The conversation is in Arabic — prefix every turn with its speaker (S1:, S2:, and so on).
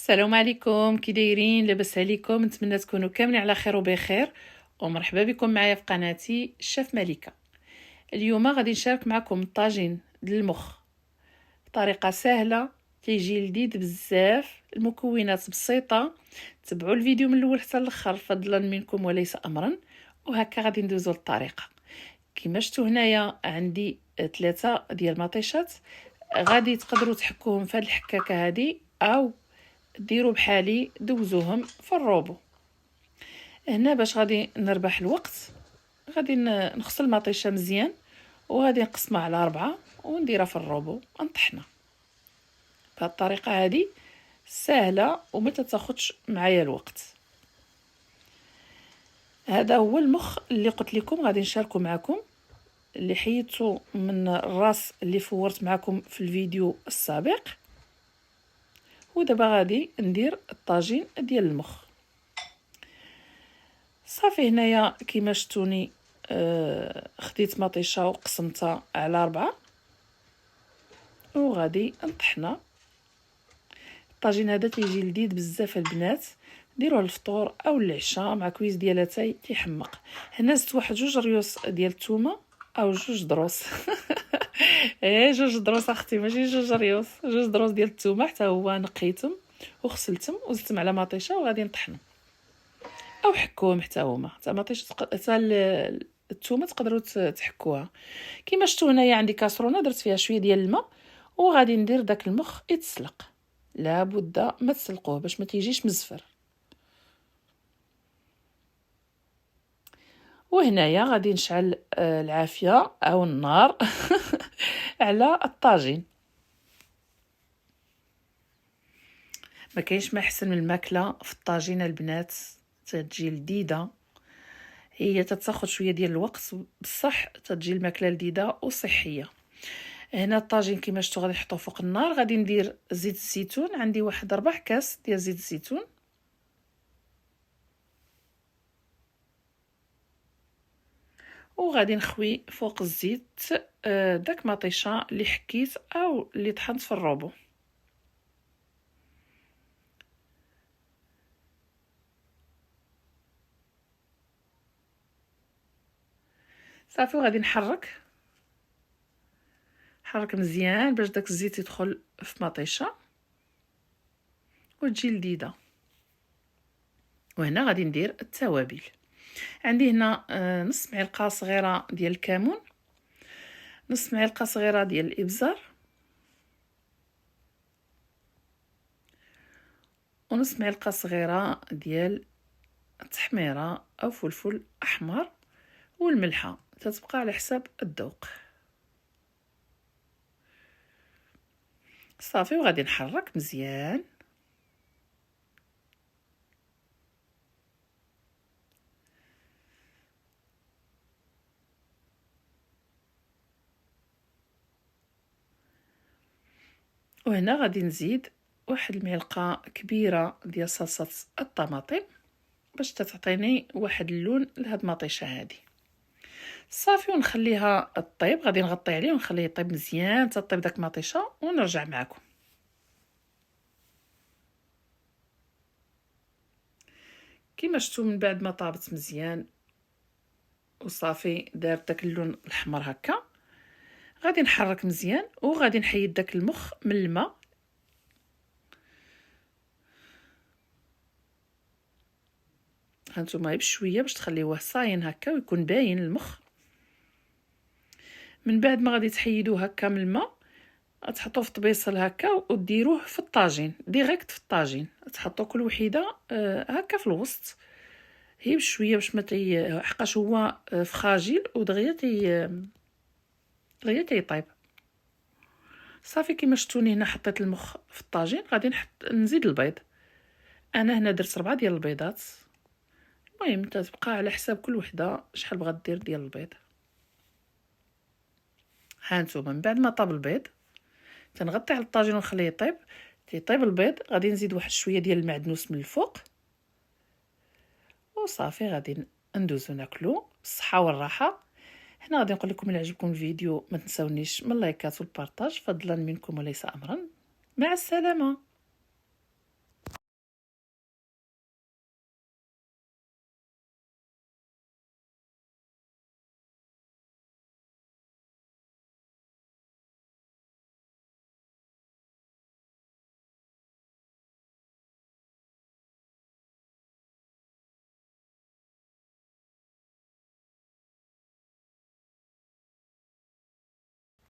S1: السلام عليكم، كي دايرين؟ لاباس عليكم؟ نتمنى تكونوا كاملين على خير وبخير، ومرحبا بكم معايا في قناتي الشيف ملكه. اليوم غادي نشارك معكم طاجين ديال المخ بطريقه سهله، تيجي لذيذ بزاف. المكونات بسيطه، تبعوا الفيديو من الاول حتى الاخر فضلا منكم وليس امرا. وهكا غادي ندوزو للطريقه. كما شفتوا هنايا عندي 3 ديال مطيشات، غادي تقدروا تحكوهم في هذه الحكاكه هذه او ديروا بحالي دوزوهم في الروبو. هنا باش غادي نربح الوقت غادي نغسل المطيشه مزيان، وغادي نقسمها على 4 ونديرها في الروبو نطحنها. بهذه الطريقه هذه سهله وما تاخذش معايا الوقت. هذا هو المخ اللي قلت لكم غادي نشاركه معكم، اللي حيدته من الراس اللي فورت معكم في الفيديو السابق. ودابا غادي ندير الطاجين ديال المخ. صافي هنايا كيما شفتوني خديت مطيشه وقسمتها على 4 وغادي نطحنها. الطاجين هذا تيجي لذيذ بزاف البنات، ديروه للفطور او العشاء مع كويس ديال اتاي تيحمق. هنا زدت واحد 2 ريوس ديال الثومه او 2 دروس 2 دروس اختي، ماشي 2 ريوس، 2 دروس ديال الثومه حتى هو نقيتهم وغسلتهم وزدتهم على مطيشه وغادي نطحنهم او حكوهم حتى هما. حتى مطيشه حتى الثومه تقدروا تحكوها. كيما شفتوا هنايا عندي كاسرونه درت فيها شويه ديال الماء وغادي ندير داك المخ يتسلق. لابد ما تسلقوه باش ما تيجيش مزفر. وهنايا غادي نشعل العافيه او النار على الطاجين. ما كاينش ما احسن من الماكله في الطاجين البنات، تتجي لذيذه. هي تتاخذ شويه ديال الوقت بصح تتجي الماكله لذيذه وصحيه. هنا الطاجين كما شفتوا غادي نحطوه فوق النار. غادي ندير زيت الزيتون، عندي واحد 4 كاس ديال زيت الزيتون. وغادي نخوي فوق الزيت داك مطيشه اللي حكيت او اللي طحنت في الروبو. صافي وغادي نحرك مزيان باش داك الزيت يدخل في مطيشه وتجي لذيذه. وهنا غادي ندير التوابل. عندي هنا نص معلقه صغيره ديال الكمون، نص معلقه صغيره ديال الابزار، ونص معلقه صغيره ديال التحميره او فلفل احمر، والملحه تتبقى على حساب الذوق. صافي وغادي نحرك مزيان. وهنا غادي نزيد واحد المعلقه كبيره ديال صلصه الطماطم باش تعطيني واحد اللون لهاد المطيشه هذه. صافي ونخليها طيب. غادي نغطي عليه ونخليه يطيب مزيان تطيب داك المطيشه ونرجع معكم. كيما شفتوا من بعد ما طابت مزيان وصافي دارت داك اللون الاحمر هكا، غادي نحرك مزيان وغادي نحيد داك المخ من الماء. هانتوما بشويه باش تخليوه صاين هكا ويكون باين المخ. من بعد ما غادي تحيدوه هكا من الماء تحطوه في طبيصل هكا وديروه في الطاجين ديريكت في الطاجين. تحطوا كل وحده هكا في الوسط، هي بشويه باش ما حقاش هو فخاجيل ودغيا دغيا تيطيب. صافي كيما شفتوني هنا حطيت المخ في الطاجين. غادي نزيد البيض. انا هنا درت 4 ديال البيضات. المهم تبقى على حساب كل وحده شحال بغات دير ديال البيض. هانتوما من بعد ما طاب البيض تنغطي على الطاجين ونخليه يطيب. تيطيب البيض غادي نزيد واحد شويه ديال المعدنوس من الفوق وصافي غادي ندوزو ناكلو بالصحه والراحه. هنا غادي نقول لكم الى عجبكم الفيديو ما تنساونيش من اللايكات والبارطاج فضلا منكم وليس امرا. مع السلامه.